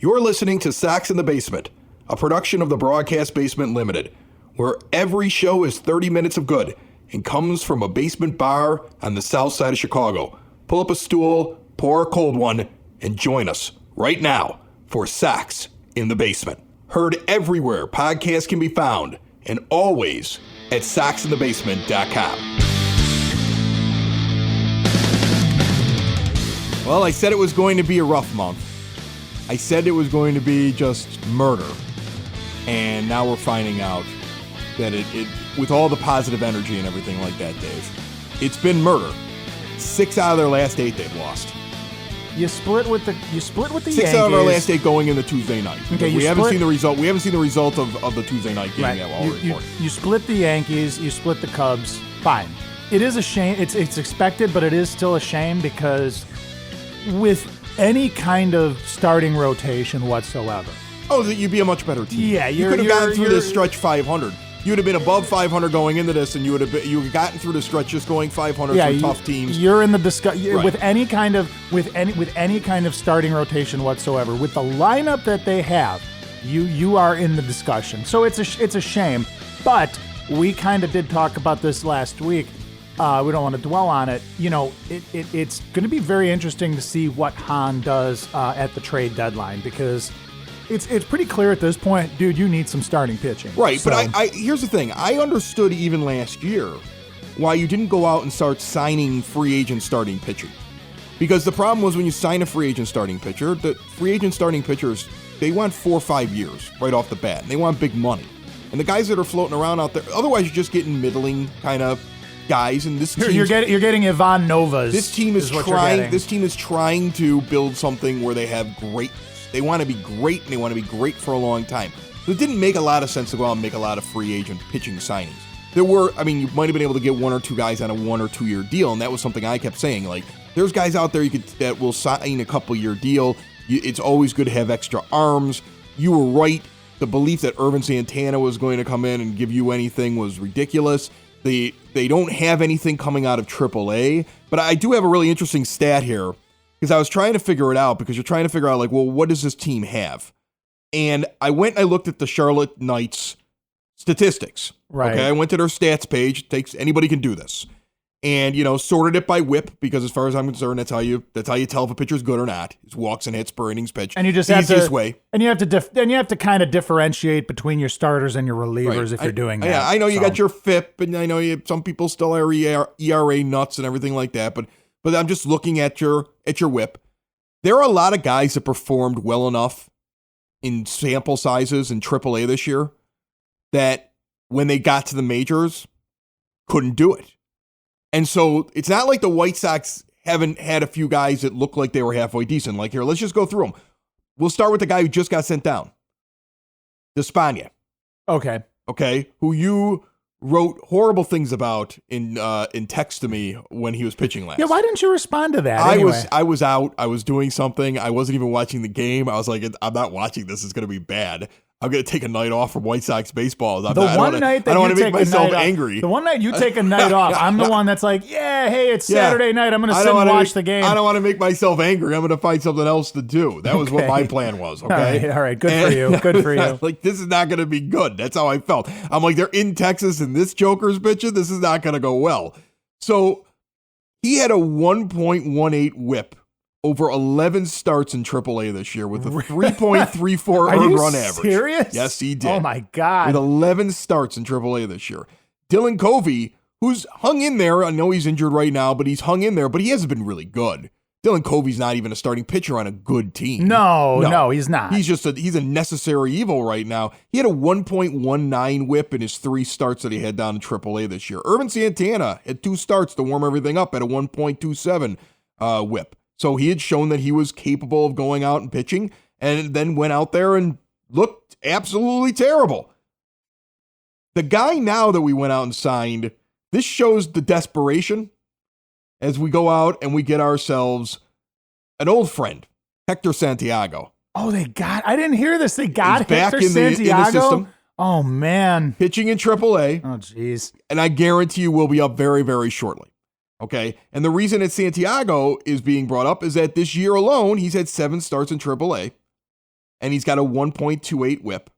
You're listening to Sax in the Basement, a production of the Broadcast Basement Limited, where every show is 30 minutes of good and comes from a basement bar on the south side of Chicago. Pull up a stool, pour a cold one, and join us right now for Sax in the Basement. Heard everywhere podcasts can be found, and always at saxinthebasement.com. Well, I said it was going to be a rough month. I said it was going to be just murder. And now we're finding out that it with all the positive energy and everything like that, Dave, it's been murder. 6 out of their last 8 they've lost. You split with the Yankees. 6 out of our last 8 going into Tuesday night. Okay, we haven't seen the result. We haven't seen the result of the Tuesday night game right. yet. While you split the Yankees. You split the Cubs. Fine. It is a shame. It's expected, but it is still a shame because with any kind of starting rotation whatsoever. Oh, you'd be a much better team. Yeah, you could have gotten through this stretch 500. You would have been above 500 going into this, and you would have gotten through the stretch just going 500 for tough teams. You're in the discussion with any kind of starting rotation whatsoever. With the lineup that they have, you are in the discussion. So it's a shame, but we kind of did talk about this last week. We don't want to dwell on it. You know, it's going to be very interesting to see what Hahn does at the trade deadline because it's pretty clear at this point, dude, you need some starting pitching. Right, so. But I here's the thing. I understood even last year why you didn't go out and start signing free agent starting pitching. Because the problem was when you sign a free agent starting pitcher, the free agent starting pitchers, they want 4 or 5 years right off the bat. And they want big money. And the guys that are floating around out there, otherwise you're just getting middling kind of guys, and this team you're getting Ivan Novas. This team is trying. This team is trying to build something where they have great. They want to be great, and they want to be great for a long time. So it didn't make a lot of sense to go out and make a lot of free agent pitching signings. There were, I mean, you might have been able to get 1 or 2 guys on a 1 or 2 year deal, and that was something I kept saying. Like, there's guys out there that will sign a couple year deal. It's always good to have extra arms. You were right. The belief that Ervin Santana was going to come in and give you anything was ridiculous. They don't have anything coming out of AAA, but I do have a really interesting stat here because I was trying to figure it out because you're trying to figure out, like, well, what does this team have? And I went and I looked at the Charlotte Knights statistics. Right. Okay, I went to their stats page. Anybody can do this. And, sorted it by whip because as far as I'm concerned, that's how you tell if a pitcher's good or not. It's walks and hits per innings pitched. And you just easiest way. And you have to kind of differentiate between your starters and your relievers if you're doing that. Yeah, I know you got your FIP, and I know some people still are ERA nuts and everything like that. But I'm just looking at your whip. There are a lot of guys that performed well enough in sample sizes in AAA this year that when they got to the majors, couldn't do it. And so it's not like the White Sox haven't had a few guys that look like they were halfway decent. Like, here, let's just go through them. We'll start with the guy who just got sent down. Despaigne. Okay. Who you wrote horrible things about in text to me when he was pitching last. Yeah, why didn't you respond to that? I was out. I was doing something. I wasn't even watching the game. I was like, I'm not watching this. It's going to be bad. I'm going to take a night off from White Sox baseball. I don't want to make myself angry. The one night you take a night off, I'm the one that's like, yeah, hey, it's Saturday night. I'm going to sit and watch the game. I don't want to make myself angry. I'm going to find something else to do. That was what my plan was, okay? All right. Good for you. Good for you. Like, this is not going to be good. That's how I felt. I'm like, they're in Texas and this Joker's pitching. This is not going to go well. So he had a 1.18 whip over 11 starts in AAA this year with a 3.34 earned run average. Serious? Yes, he did. Oh, my God. With 11 starts in AAA this year. Dylan Covey, who's hung in there. I know he's injured right now, but he's hung in there, but he hasn't been really good. Dylan Covey's not even a starting pitcher on a good team. No, he's not. He's a necessary evil right now. He had a 1.19 whip in his 3 starts that he had down in AAA this year. Ervin Santana had 2 starts to warm everything up at a 1.27 whip. So he had shown that he was capable of going out and pitching and then went out there and looked absolutely terrible. The guy now that we went out and signed, this shows the desperation as we go out and we get ourselves an old friend, Hector Santiago. Oh, I didn't hear this. They got Hector Santiago? In the system. Oh, man. Pitching in AAA. Oh, jeez. And I guarantee you will be up very, very shortly. Okay, and the reason that Santiago is being brought up is that this year alone, he's had 7 starts in AAA. and he's got a 1.28 whip,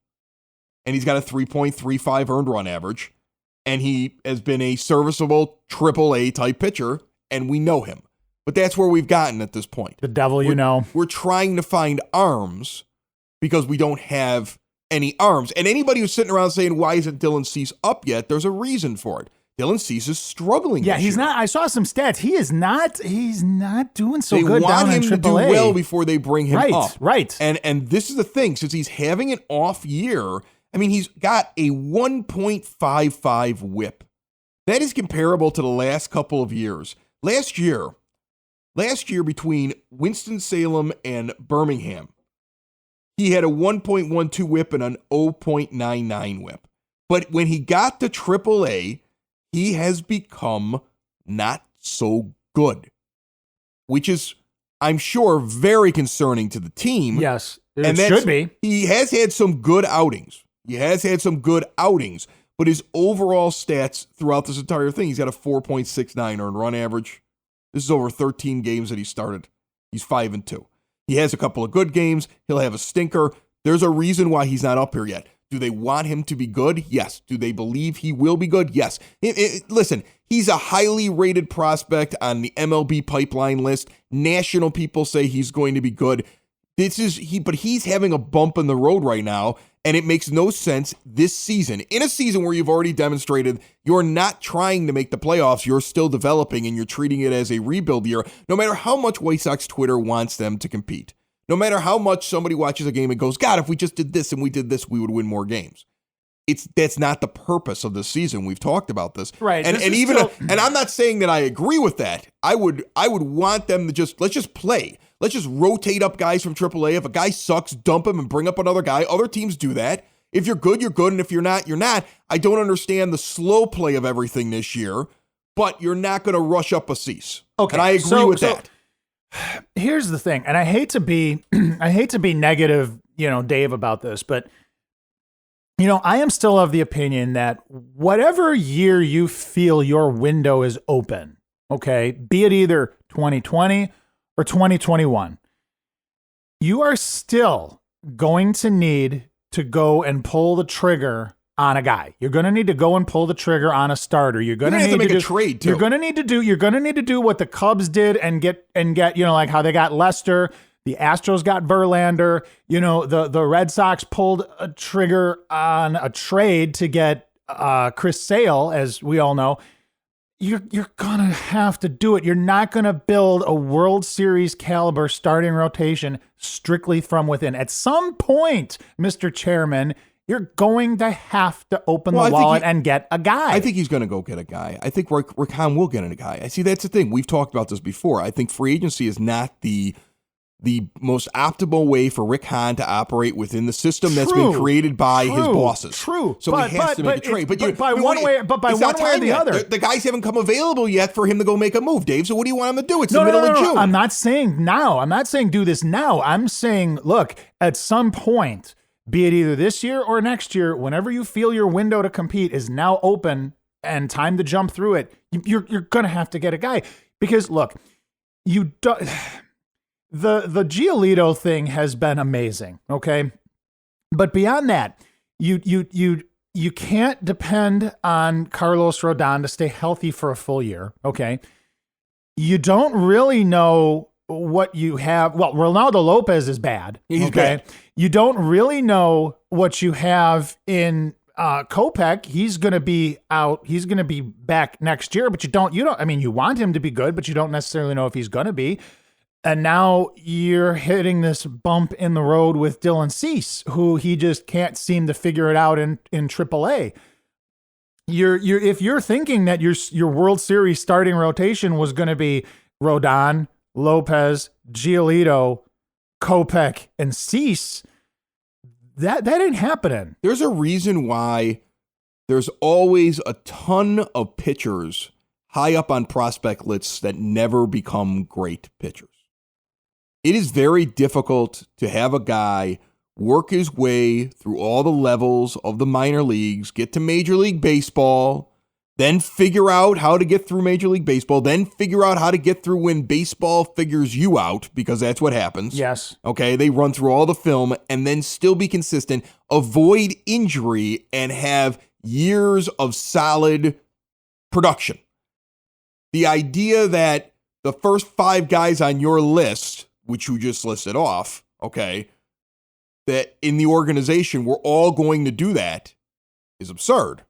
and he's got a 3.35 earned run average, and he has been a serviceable AAA type pitcher, and we know him. But that's where we've gotten at this point. The devil you know. We're trying to find arms because we don't have any arms. And anybody who's sitting around saying, why isn't Dylan Cease up yet? There's a reason for it. Dylan Cease is struggling. Yeah, he's year. not. I saw some stats. He's not doing so good down in AAA. They want him to do well before they bring him up. Right. And this is the thing. Since he's having an off year, I mean, he's got a 1.55 whip. That is comparable to the last couple of years. Last year between Winston-Salem and Birmingham, he had a 1.12 whip and an 0.99 whip. But when he got to AAA, he has become not so good, which is, I'm sure, very concerning to the team. Yes, it should be. He has had some good outings. But his overall stats throughout this entire thing, he's got a 4.69 earned run average. This is over 13 games that he started. He's 5-2. He has a couple of good games. He'll have a stinker. There's a reason why he's not up here yet. Do they want him to be good? Yes. Do they believe he will be good? Yes. Listen, he's a highly rated prospect on the MLB pipeline list. National people say he's going to be good. But he's having a bump in the road right now, and it makes no sense this season. In a season where you've already demonstrated you're not trying to make the playoffs, you're still developing, and you're treating it as a rebuild year, no matter how much White Sox Twitter wants them to compete. No matter how much somebody watches a game and goes, God, if we just did this and we did this, we would win more games. That's not the purpose of the season. We've talked about this. Right. And I'm not saying that I agree with that. I would want them to let's just play. Let's just rotate up guys from AAA. If a guy sucks, dump him and bring up another guy. Other teams do that. If you're good, you're good. And if you're not, you're not. I don't understand the slow play of everything this year, but you're not going to rush up a Cease. Okay. And I agree with that. Here's the thing, and I hate to be negative, Dave, about this, but I am still of the opinion that whatever year you feel your window is open, okay, be it either 2020 or 2021, you are still going to need to go and pull the trigger on a guy. You're going to need to go and pull the trigger on a starter. You're going to need to make a trade too. You're going to need to do what the Cubs did and get like how they got Lester. The Astros got Verlander. The Red Sox pulled a trigger on a trade to get Chris Sale, as we all know. You're going to have to do it. You're not going to build a World Series caliber starting rotation strictly from within. At some point, Mr. Chairman, you're going to have to open the wallet and get a guy. I think he's going to go get a guy. I think Rick Hahn will get a guy. I see that's the thing. We've talked about this before. I think free agency is not the most optimal way for Rick Hahn to operate within the system that's been created by his bosses. True. So he has to make a trade. But by one way or the other. The guys haven't come available yet for him to go make a move, Dave. So what do you want him to do? It's the middle of June. I'm not saying now. I'm not saying do this now. I'm saying, look, at some point, be it either this year or next year, whenever you feel your window to compete is now open and time to jump through it, you're going to have to get a guy. Because, look, you don't... The Giolito thing has been amazing, okay? But beyond that, you can't depend on Carlos Rodon to stay healthy for a full year, okay? You don't really know what you have. Well, Ronaldo Lopez is bad. He's bad. You don't really know what you have in Kopech. He's going to be out. He's going to be back next year, but you don't, I mean, you want him to be good, but you don't necessarily know if he's going to be. And now you're hitting this bump in the road with Dylan Cease, who he just can't seem to figure it out in AAA. If you're thinking that your World Series starting rotation was going to be Rodon, Lopez, Giolito, Kopech, and Cease, that ain't happening. There's a reason why there's always a ton of pitchers high up on prospect lists that never become great pitchers. It is very difficult to have a guy work his way through all the levels of the minor leagues, get to Major League Baseball, then figure out how to get through Major League Baseball, then figure out how to get through when baseball figures you out, because that's what happens. Yes. Okay, they run through all the film and then still be consistent, avoid injury, and have years of solid production. The idea that the first 5 guys on your list, which you just listed off, okay, that in the organization we're all going to do that is absurd.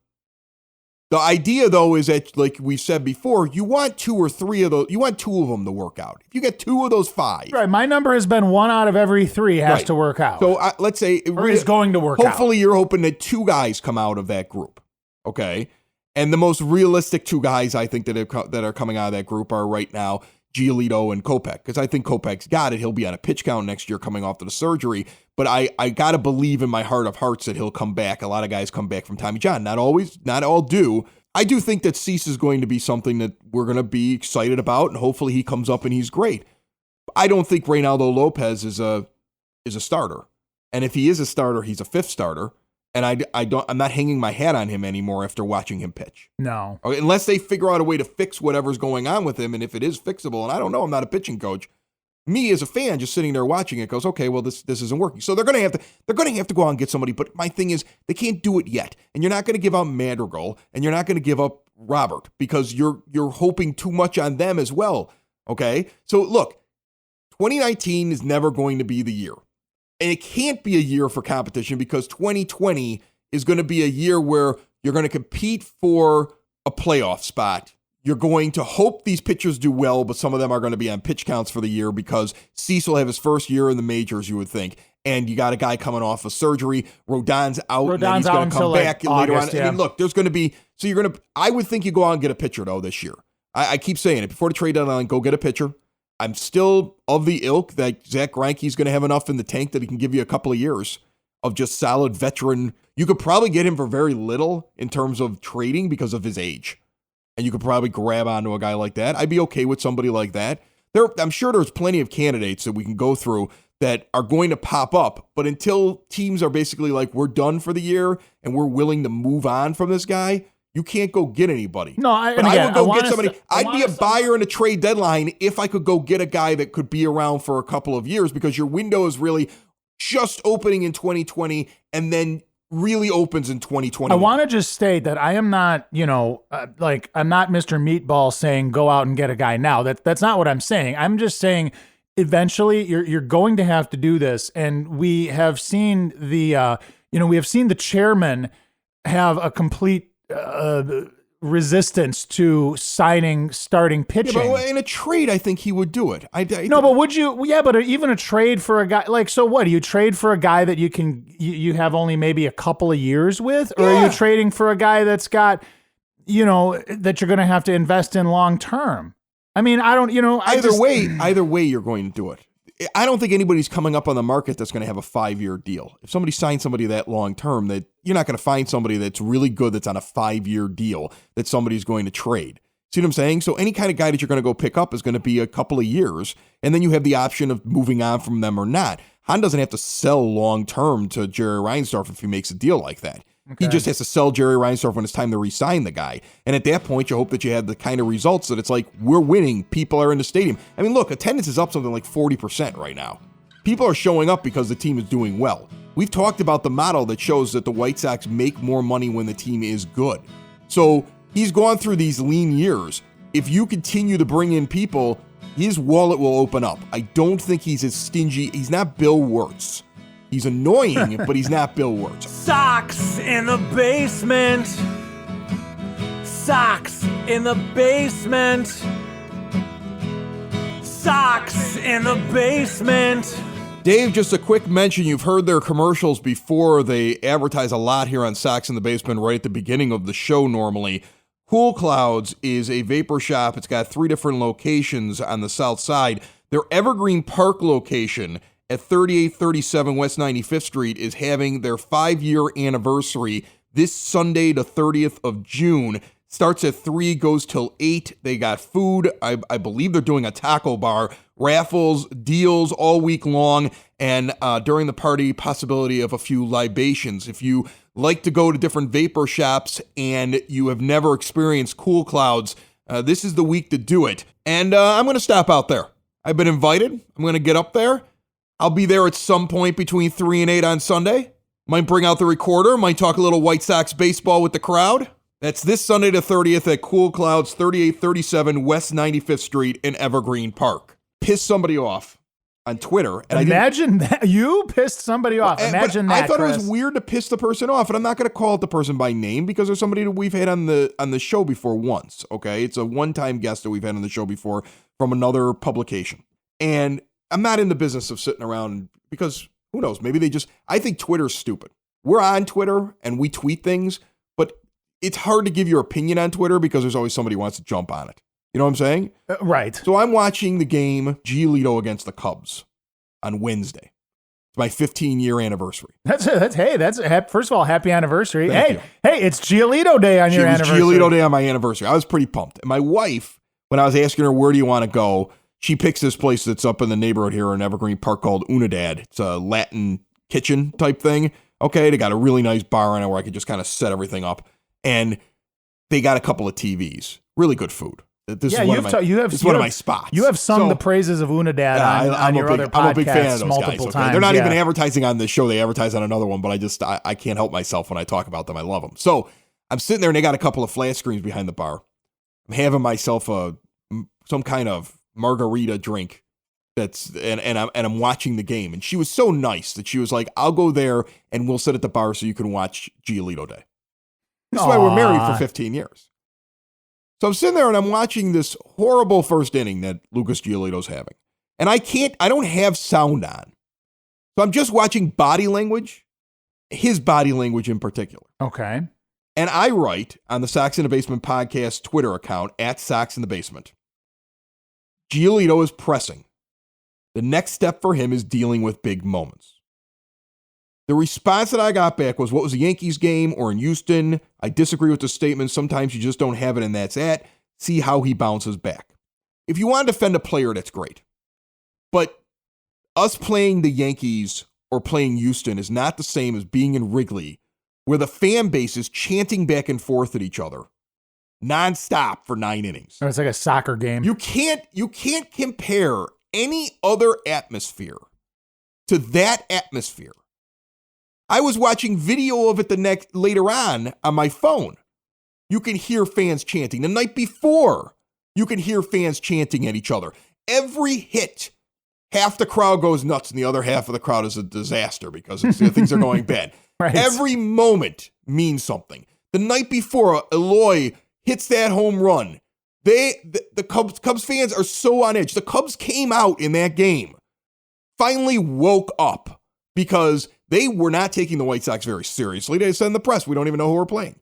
The idea, though, is that, like we said before, you want 2 or 3 of those. You want 2 of them to work out. If you get 2 of those 5, right? My number has been 1 out of every 3 has to work out. So let's say or is going to work out. Hopefully, you're hoping that 2 guys come out of that group. Okay, and the most realistic 2 guys I think that are coming out of that group are right now Giolito and Kopech, because I think Kopech's got it. He'll be on a pitch count next year coming off of the surgery. But I got to believe in my heart of hearts that he'll come back. A lot of guys come back from Tommy John. Not always, not all do. I do think that Cease is going to be something that we're going to be excited about, and hopefully he comes up and he's great. I don't think Reynaldo Lopez is a starter. And if he is a starter, he's a 5th starter. And I'm not hanging my hat on him anymore after watching him pitch. No. Okay, unless they figure out a way to fix whatever's going on with him, and if it is fixable, and I don't know, I'm not a pitching coach. Me as a fan just sitting there watching it goes, okay, well this isn't working. So they're going to have to go out and get somebody, but my thing is they can't do it yet. And you're not going to give up Madrigal, and you're not going to give up Robert, because you're hoping too much on them as well. Okay? So look, 2019 is never going to be the year. And it can't be a year for competition, because 2020 is going to be a year where you're going to compete for a playoff spot. You're going to hope these pitchers do well, but some of them are going to be on pitch counts for the year because Cease will have his first year in the majors, you would think. And you got a guy coming off of surgery. Rodon's out. And then he's going to come back later on. Yeah. I mean, look, there's going to be, I would think you go out and get a pitcher, though, this year. I keep saying it. Before the trade deadline, go get a pitcher. I'm still of the ilk that Zach Greinke's going to have enough in the tank that he can give you a couple of years of just solid veteran. You could probably get him for very little in terms of trading because of his age. And you could probably grab onto a guy like that. I'd be okay with somebody like that. I'm sure there's plenty of candidates that we can go through that are going to pop up. But until teams are basically like, we're done for the year and we're willing to move on from this guy, you can't go get anybody. No, I would go get somebody. I'd be a buyer in a trade deadline if I could go get a guy that could be around for a couple of years, because your window is really just opening in 2020 and then really opens in 2021. I want to just state that I am not, I'm not Mr. Meatball saying go out and get a guy now. That's not what I'm saying. I'm just saying eventually you're going to have to do this, and we have seen the chairman have a complete resistance to signing starting pitching. Yeah, but in a trade, I think he would do it. No, but would you? Yeah, but even a trade for a guy so what? Do you trade for a guy that you have only maybe a couple of years with, or are you trading for a guy that's got, that you're going to have to invest in long term? I mean, I don't. Either way, you're going to do it. I don't think anybody's coming up on the market that's going to have a 5-year deal. If somebody signs somebody that long term, that you're not going to find somebody that's really good that's on a 5-year deal that somebody's going to trade. See what I'm saying? So any kind of guy that you're going to go pick up is going to be a couple of years, and then you have the option of moving on from them or not. Hahn doesn't have to sell long term to Jerry Reinsdorf if he makes a deal like that. Okay. He just has to sell Jerry Reinsdorf when it's time to re-sign the guy. And at that point, you hope that you have the kind of results that it's like, we're winning, people are in the stadium. I mean, look, attendance is up something like 40% right now. People are showing up because the team is doing well. We've talked about the model that shows that the White Sox make more money when the team is good. So he's gone through these lean years. If you continue to bring in people, his wallet will open up. I don't think he's as stingy. He's not Bill Wirtz. He's annoying, but he's not Bill Wirtz. Sox in the basement. Sox in the basement. Sox in the basement. Dave, just a quick mention. You've heard their commercials before. They advertise a lot here on Sox in the Basement right at the beginning of the show normally. Cool Clouds is a vapor shop. It's got 3 different locations on the south side. Their Evergreen Park location at 3837 West 95th Street is having their 5-year anniversary this Sunday, the 30th of June. Starts at 3, goes till 8. They got food. I believe they're doing a taco bar, raffles, deals all week long, and during the party, possibility of a few libations. If you like to go to different vapor shops and you have never experienced Cool Clouds, this is the week to do it. And I'm going to stop out there. I've been invited. I'm going to get up there. I'll be there at some point between 3 and 8 on Sunday. Might bring out the recorder. Might talk a little White Sox baseball with the crowd. That's this Sunday the 30th at Cool Clouds, 3837 West 95th Street in Evergreen Park. Piss somebody off on Twitter. And Imagine that. You pissed somebody off. Imagine that, I thought Chris. it was weird to piss the person off, and I'm not going to call out the person by name because there's somebody that we've had on the show before once, okay? It's a one-time guest that we've had on the show before from another publication. And I'm not in the business of sitting around because who knows, maybe I think Twitter's stupid. We're on Twitter and we tweet things, but it's hard to give your opinion on Twitter because there's always somebody who wants to jump on it. You know what I'm saying? Right. So I'm watching the game Giolito against the Cubs on Wednesday. It's my 15-year anniversary. That's first of all, happy anniversary. Thank Hey, you. it's Giolito Day on your anniversary. It was Giolito Day on my anniversary. I was pretty pumped. And my wife, when I was asking her, where do you want to go? She picks this place that's up in the neighborhood here in Evergreen Park called Unidad. It's a Latin kitchen type thing. Okay, they got a really nice bar in it where I could just kind of set everything up. And they got a couple of TVs. Really good food. This is one of my spots. You have sung the praises of Unidad on your other podcasts I'm a big fan of those multiple guys. times. They're not even advertising on this show. They advertise on another one, but I can't help myself when I talk about them. I love them. So I'm sitting there and they got a couple of flat screens behind the bar. I'm having myself some kind of margarita drink. And I'm watching the game. And she was so nice that she was like, I'll go there and we'll sit at the bar so you can watch Giolito Day. This is why we're married for 15 years. So I'm sitting there and I'm watching this horrible first inning that Lucas Giolito's having. And I don't have sound on. So I'm just watching body language, his body language in particular. Okay. And I write on the Sox in the Basement podcast Twitter account at Sox in the Basement. Giolito is pressing. The next step for him is dealing with big moments. The response that I got back was, what was the Yankees game or in Houston? I disagree with the statement. Sometimes you just don't have it and that's it. See how he bounces back. If you want to defend a player, that's great. But us playing the Yankees or playing Houston is not the same as being in Wrigley, where the fan base is chanting back and forth at each other nonstop for 9 innings. It's like a soccer game. You can't compare any other atmosphere to that atmosphere. I was watching video of it later on my phone. You can hear fans chanting. The night before, you can hear fans chanting at each other. Every hit, half the crowd goes nuts and the other half of the crowd is a disaster because things are going bad. Right. Every moment means something. The night before, Eloy hits that home run. The Cubs fans are so on edge. The Cubs came out in that game, finally woke up because they were not taking the White Sox very seriously. They said in the press, we don't even know who we're playing.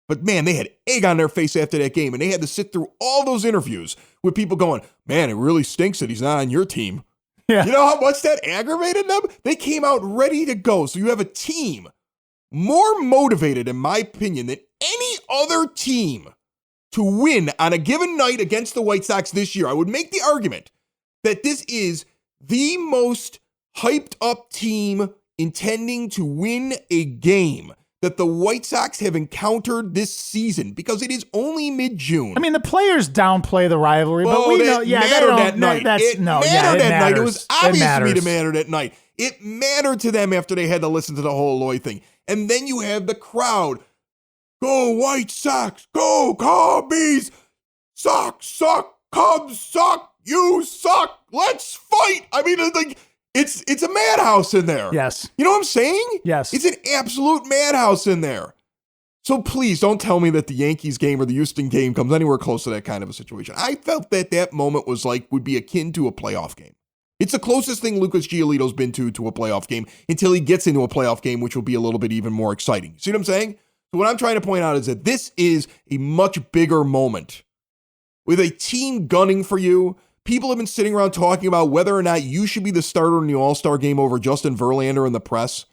But man, they had egg on their face after that game, and they had to sit through all those interviews with people going, man, it really stinks that he's not on your team. Yeah. You know how much that aggravated them? They came out ready to go. So you have a team more motivated, in my opinion, than any other team to win on a given night against the White Sox this year. I would make the argument that this is the most hyped up team intending to win a game that the White Sox have encountered this season because it is only mid-June. I mean, the players downplay the rivalry, but we know, that night. It mattered that night. It was obvious to me to matter that night. It mattered to them after they had to listen to the whole Eloy thing. And then you have the crowd. Go White Sox, go Cubbies, Sox suck, Cubs suck, you suck, let's fight. I mean, like, it's a madhouse in there. Yes. You know what I'm saying? Yes. It's an absolute madhouse in there. So please don't tell me that the Yankees game or the Houston game comes anywhere close to that kind of a situation. I felt that moment would be akin to a playoff game. It's the closest thing Lucas Giolito's been to a playoff game until he gets into a playoff game, which will be a little bit even more exciting. See what I'm saying? So what I'm trying to point out is that this is a much bigger moment with a team gunning for you. People have been sitting around talking about whether or not you should be the starter in the All-Star game over Justin Verlander in the press.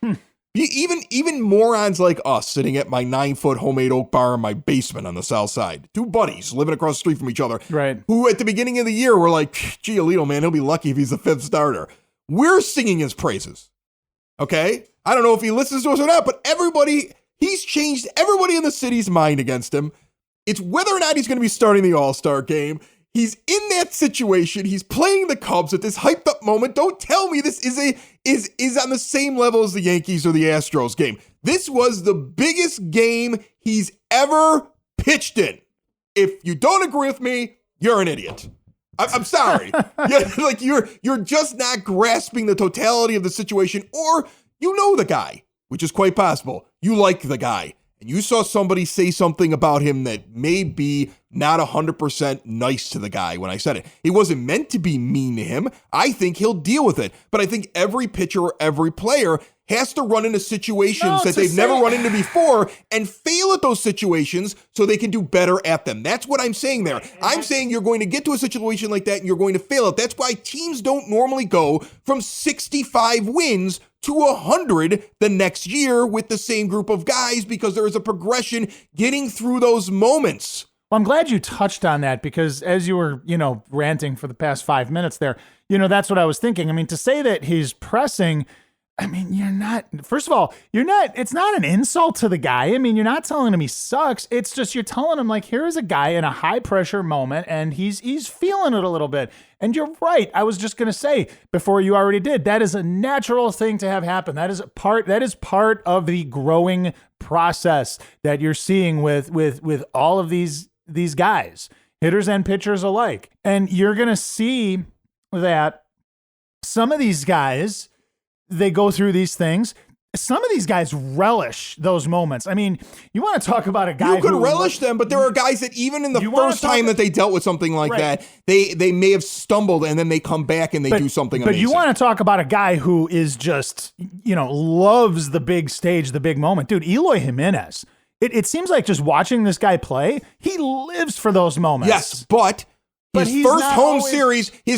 Even morons like us sitting at my 9-foot homemade oak bar in my basement on the south side. Two buddies living across the street from each other. Right. Who at the beginning of the year were like, Giolito, man, he'll be lucky if he's the 5th starter. We're singing his praises. Okay? I don't know if he listens to us or not, but everybody He's changed everybody in the city's mind against him. It's whether or not he's going to be starting the All-Star game. He's in that situation. He's playing the Cubs at this hyped up moment. Don't tell me this is on the same level as the Yankees or the Astros game. This was the biggest game he's ever pitched in. If you don't agree with me, you're an idiot. I'm sorry. You're just not grasping the totality of the situation, or you know the guy, which is quite possible. You like the guy. And you saw somebody say something about him that may be not 100% nice to the guy when I said it. It wasn't meant to be mean to him. I think he'll deal with it. But I think every pitcher or every player has to run into situations that they've never run into before and fail at those situations so they can do better at them. That's what I'm saying there. I'm saying you're going to get to a situation like that and you're going to fail it. That's why teams don't normally go from 65 wins to 100 the next year with the same group of guys, because there is a progression getting through those moments. Well, I'm glad you touched on that, because as you were, ranting for the past 5 minutes there, that's what I was thinking. I mean, to say that he's pressing, I mean, first of all, it's not an insult to the guy. I mean, you're not telling him he sucks. It's just, you're telling him, like, here's a guy in a high pressure moment and he's feeling it a little bit. And you're right. I was just going to say, before you already did, that is a natural thing to have happen. That is part of the growing process that you're seeing with all of these guys, hitters and pitchers alike. And you're going to see that some of these guys, they go through these things. Some of these guys relish those moments. I mean, you want to talk about a guy you could relish them, but there are guys that even in the first time that they dealt with something like that, they may have stumbled and then they come back and they do something amazing. But you want to talk about a guy who is just, loves the big stage, the big moment. Dude, Eloy Jimenez. It seems like just watching this guy play, he lives for those moments. Yes, but his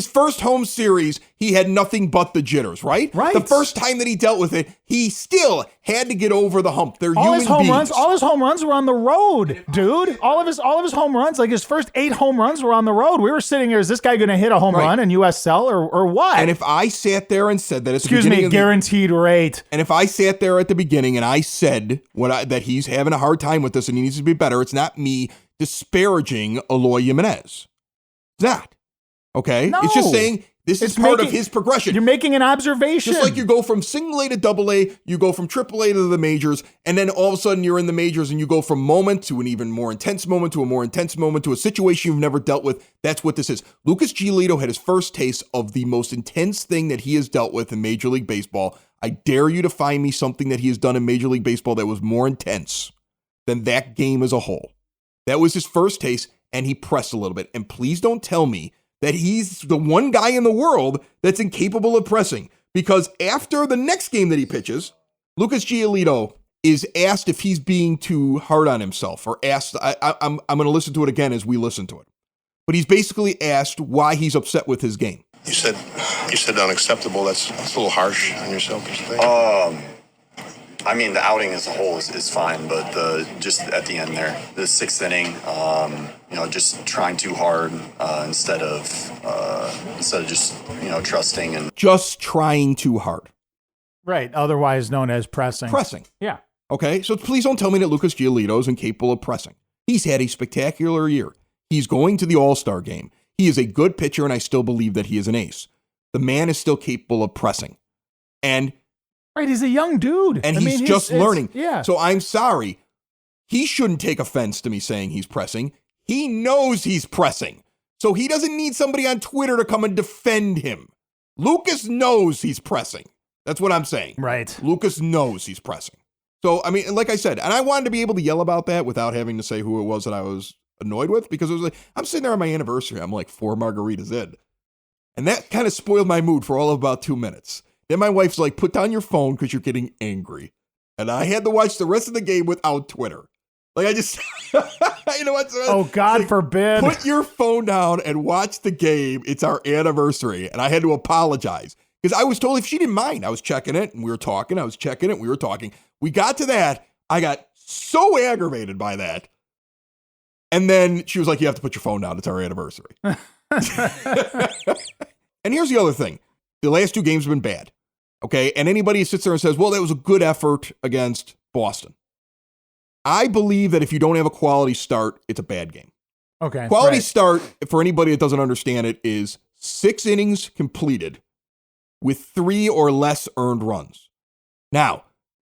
first home series, he had nothing but the jitters, right? Right. The first time that he dealt with it, he still had to get over the hump. They're all human beings. All his home runs were on the road, dude. All of his home runs, like his first 8 home runs were on the road. We were sitting here, is this guy going to hit a home run in USL or what? And if I sat there and said that at the beginning, excuse me, guaranteed rate. And if I sat there at the beginning and I said that he's having a hard time with this and he needs to be better, it's not me disparaging Eloy Jimenez. It's not. Okay? No. It's just saying this is part of his progression. You're making an observation. Just like you go from single A to double A, you go from triple A to the majors, and then all of a sudden you're in the majors and you go from moment to an even more intense moment to a more intense moment to a situation you've never dealt with. That's what this is. Lucas Giolito had his first taste of the most intense thing that he has dealt with in Major League Baseball. I dare you to find me something that he has done in Major League Baseball that was more intense than that game as a whole. That was his first taste, and he pressed a little bit. And please don't tell me that he's the one guy in the world that's incapable of pressing, because after the next game that he pitches, Lucas Giolito is asked if he's being too hard on himself, or asked, I'm going to listen to it again as we listen to it. But he's basically asked why he's upset with his game. You said unacceptable. That's a little harsh on yourself, don't you think? I mean, the outing as a whole is fine, but just at the end there, the 6th inning, just trying too hard instead of just trusting and just trying too hard. Right, otherwise known as pressing. Pressing. Yeah. Okay, so please don't tell me that Lucas Giolito is incapable of pressing. He's had a spectacular year. He's going to the All-Star game. He is a good pitcher, and I still believe that he is an ace. The man is still capable of pressing. And right, he's a young dude. And he's just learning. Yeah. So I'm sorry. He shouldn't take offense to me saying he's pressing. He knows he's pressing. So he doesn't need somebody on Twitter to come and defend him. Lucas knows he's pressing. That's what I'm saying. Right. Lucas knows he's pressing. So, I mean, like I said, and I wanted to be able to yell about that without having to say who it was that I was annoyed with, because it was like, I'm sitting there on my anniversary. I'm like 4 margaritas in. And that kind of spoiled my mood for all of about 2 minutes. Then my wife's like, put down your phone because you're getting angry. And I had to watch the rest of the game without Twitter. Like, I just, you know what? Oh, God forbid. Put your phone down and watch the game. It's our anniversary. And I had to apologize because I was told if she didn't mind, I was checking it and we were talking. I was checking it. We were talking. We got to that. I got so aggravated by that. And then she was like, you have to put your phone down. It's our anniversary. And here's the other thing. The last 2 games have been bad. Okay. And anybody who sits there and says, well, that was a good effort against Boston. I believe that if you don't have a quality start, it's a bad game. Okay. Quality right. start, for anybody that doesn't understand it, is 6 innings completed with 3 or less earned runs. Now,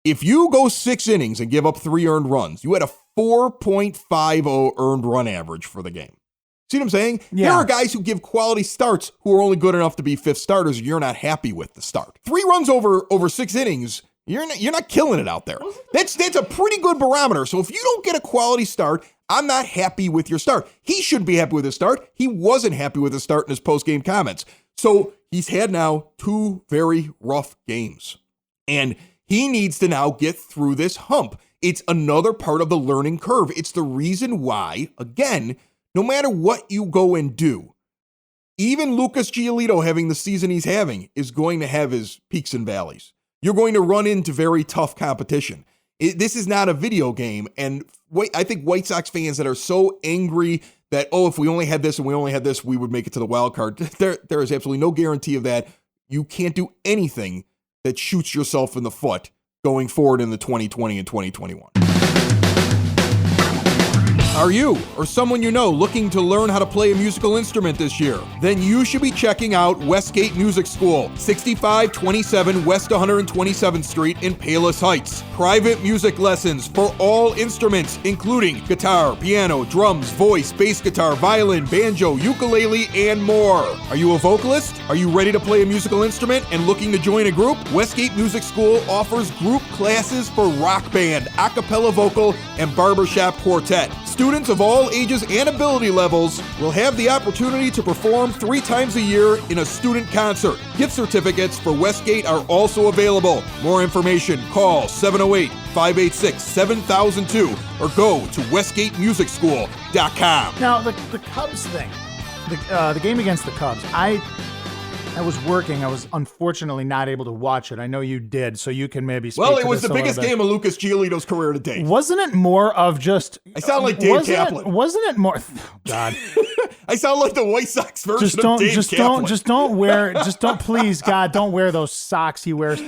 if you go 6 innings and give up 3 earned runs, you had a 4.50 earned run average for the game. See what I'm saying? Yeah. There are guys who give quality starts who are only good enough to be 5th starters. You're not happy with the start. 3 runs over 6 innings, you're not killing it out there. That's a pretty good barometer. So if you don't get a quality start, I'm not happy with your start. He shouldn't be happy with his start. He wasn't happy with his start in his post-game comments. So he's had now 2 very rough games. And he needs to now get through this hump. It's another part of the learning curve. It's the reason why, again, no matter what you go and do, even Lucas Giolito having the season he's having is going to have his peaks and valleys. You're going to run into very tough competition. This is not a video game. And I think White Sox fans that are so angry that, if we only had this and we only had this, we would make it to the wild card. There is absolutely no guarantee of that. You can't do anything that shoots yourself in the foot going forward in the 2020 and 2021. Are you or someone you know looking to learn how to play a musical instrument this year? Then you should be checking out Westgate Music School, 6527 West 127th Street in Palos Heights. Private music lessons for all instruments, including guitar, piano, drums, voice, bass guitar, violin, banjo, ukulele, and more. Are you a vocalist? Are you ready to play a musical instrument and looking to join a group? Westgate Music School offers group classes for rock band, a cappella vocal, and barbershop quartet. Students of all ages and ability levels will have the opportunity to perform 3 times a year in a student concert. Gift certificates for Westgate are also available. More information, call 708-586-7002 or go to westgatemusicschool.com. Now, the Cubs thing, the game against the Cubs, I was working. I was unfortunately not able to watch it. I know you did, so you can maybe speak Well, to it was this the a biggest little bit. game of Lucas Giolito's career to date. Wasn't it more of just... I sound like Dave Kaplan. Wasn't it more... Oh, God. I sound like the White Sox version of Dave Kaplan. Please, God, don't wear those socks he wears.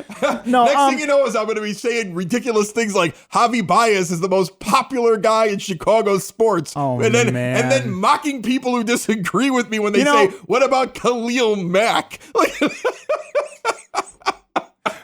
No. Next thing you know is I'm going to be saying ridiculous things like Javi Baez is the most popular guy in Chicago sports. Oh, and then, man. And then mocking people who disagree with me when they say, what about Khalil Mack?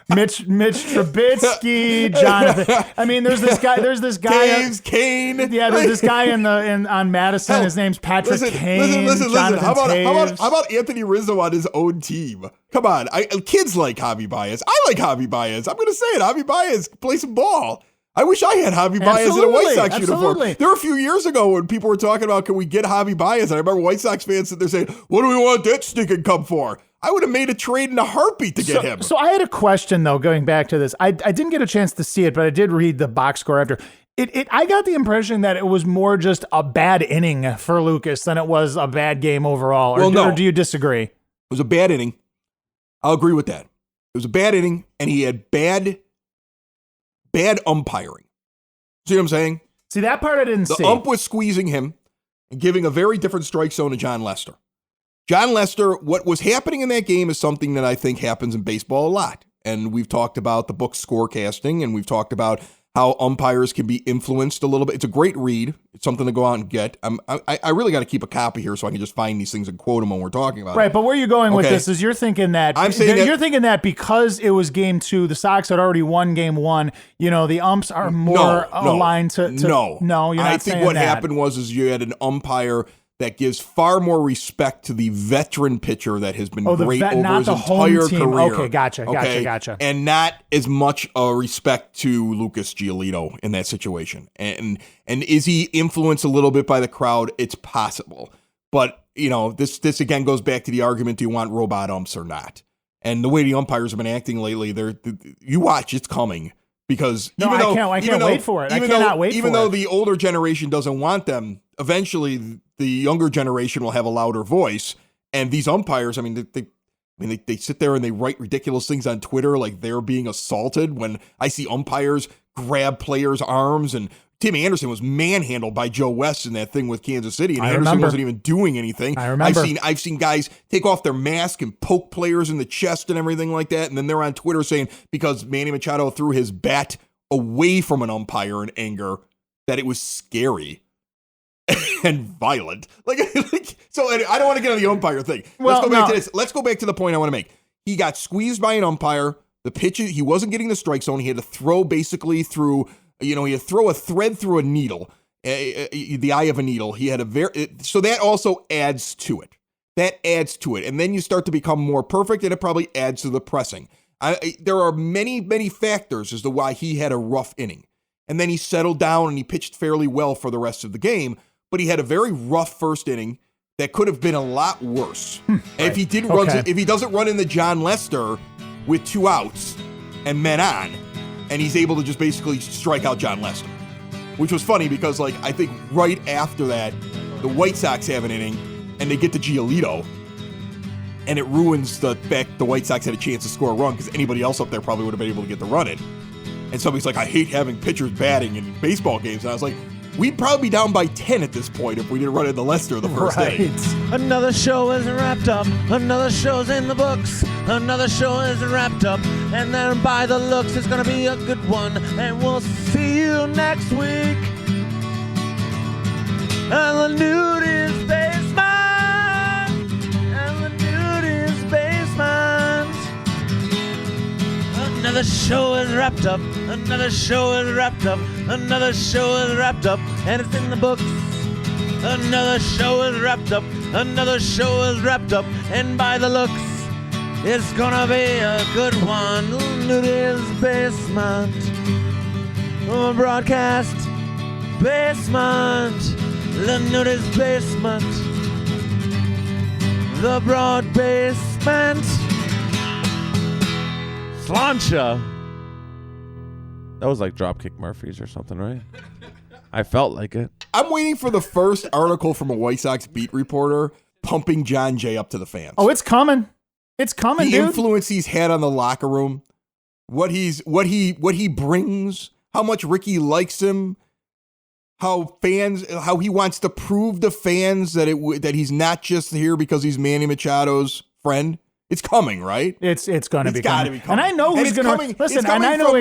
Mitch Trubisky, Jonathan. I mean, there's this guy. Taves, Kane. Yeah, there's this guy on Madison. His name's Patrick Kane. Listen. Jonathan How Taves. about Anthony Rizzo on his own team? Come on, kids like Javi Baez. I like Javi Baez. I'm going to say it. Javi Baez play some ball. I wish I had Javi Baez in a White Sox uniform. There were a few years ago when people were talking about, can we get Javi Baez? And I remember White Sox fans sitting there saying, what do we want that stinking Cub for? I would have made a trade in a heartbeat to get him. So I had a question, though, going back to this. I didn't get a chance to see it, but I did read the box score after. I got the impression that it was more just a bad inning for Lucas than it was a bad game overall. Or do you disagree? It was a bad inning. I'll agree with that. It was a bad inning, and he had bad umpiring. See what I'm saying? See, that part I didn't see. The ump was squeezing him and giving a very different strike zone to John Lester. John Lester, what was happening in that game is something that I think happens in baseball a lot. And we've talked about the book Scorecasting, and we've talked about how umpires can be influenced a little bit. It's a great read. It's something to go out and get. I really got to keep a copy here so I can just find these things and quote them when we're talking about it. Right, but where you're going with this is you're thinking that you're thinking that because it was game 2, the Sox had already won game 1. The umps are more aligned to. No, you're not. I think what happened was you had an umpire that gives far more respect to the veteran pitcher that has been great over his entire career. Okay, gotcha. And not as much respect to Lucas Giolito in that situation. And is he influenced a little bit by the crowd? It's possible. But, this again goes back to the argument, do you want robot umps or not? And the way the umpires have been acting lately, you watch, it's coming. Because I can't wait for it. I cannot wait for it. Even though the older generation doesn't want them, eventually the younger generation will have a louder voice. And these umpires, they sit there and they write ridiculous things on Twitter like they're being assaulted. When I see umpires grab players' arms, and Tim Anderson was manhandled by Joe West in that thing with Kansas City, and Anderson wasn't even doing anything. I remember. I've seen guys take off their mask and poke players in the chest and everything like that, and then they're on Twitter saying because Manny Machado threw his bat away from an umpire in anger, that it was scary and violent. So I don't want to get on the umpire thing. Let's go back to this. Let's go back to the point I want to make. He got squeezed by an umpire. The pitch, he wasn't getting the strike zone. He had to throw basically through, he had to throw a thread through a needle, the eye of a needle. He had so that also adds to it. And then you start to become more perfect, and it probably adds to the pressing. There are many, many factors as to why he had a rough inning. And then he settled down and he pitched fairly well for the rest of the game, but he had a very rough first inning that could have been a lot worse. And if he doesn't run in the John Lester with 2 outs and men on, and he's able to just basically strike out John Lester, which was funny because I think right after that, the White Sox have an inning and they get to Giolito, and it ruins the fact the White Sox had a chance to score a run because anybody else up there probably would have been able to get the run in. And somebody's like, I hate having pitchers batting in baseball games. And I was like, we'd probably be down by 10 at this point if we didn't run into Lester the first inning. Another show is wrapped up. Another show's in the books. Another show is wrapped up. And then by the looks, it's going to be a good one. And we'll see you next week. And the nude is basement. And the nude is basement. Another show is wrapped up. Another show is wrapped up. Another show is wrapped up. And it's in the books. Another show is wrapped up. Another show is wrapped up. And by the looks, it's gonna be a good one. Nudies Basement. Broadcast Basement. The Nudies Basement. The Broad Basement. Slancha. That was like Dropkick Murphys or something, right? I felt like it. I'm waiting for the first article from a White Sox beat reporter pumping John Jay up to the fans. Oh, it's coming. It's coming, the dude. influence he's had on the locker room, what he brings, how much Ricky likes him, how he wants to prove to fans that he's not just here because he's Manny Machado's friend. It's coming, right? It's going to be coming. And I know who's going to listen. And I know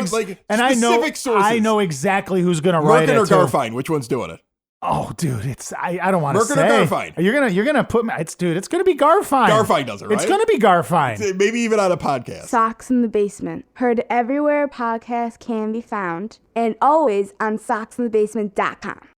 I know exactly who's going to write it. Merkin or Garfien, which one's doing it? Oh, dude, I don't want to say. Merkin or Garfien? You're gonna put me. It's going to be Garfien. Garfien does it, right? It's going to be Garfien. Maybe even on a podcast. Sox in the Basement, heard everywhere podcasts can be found, and always on soxinthebasement.com.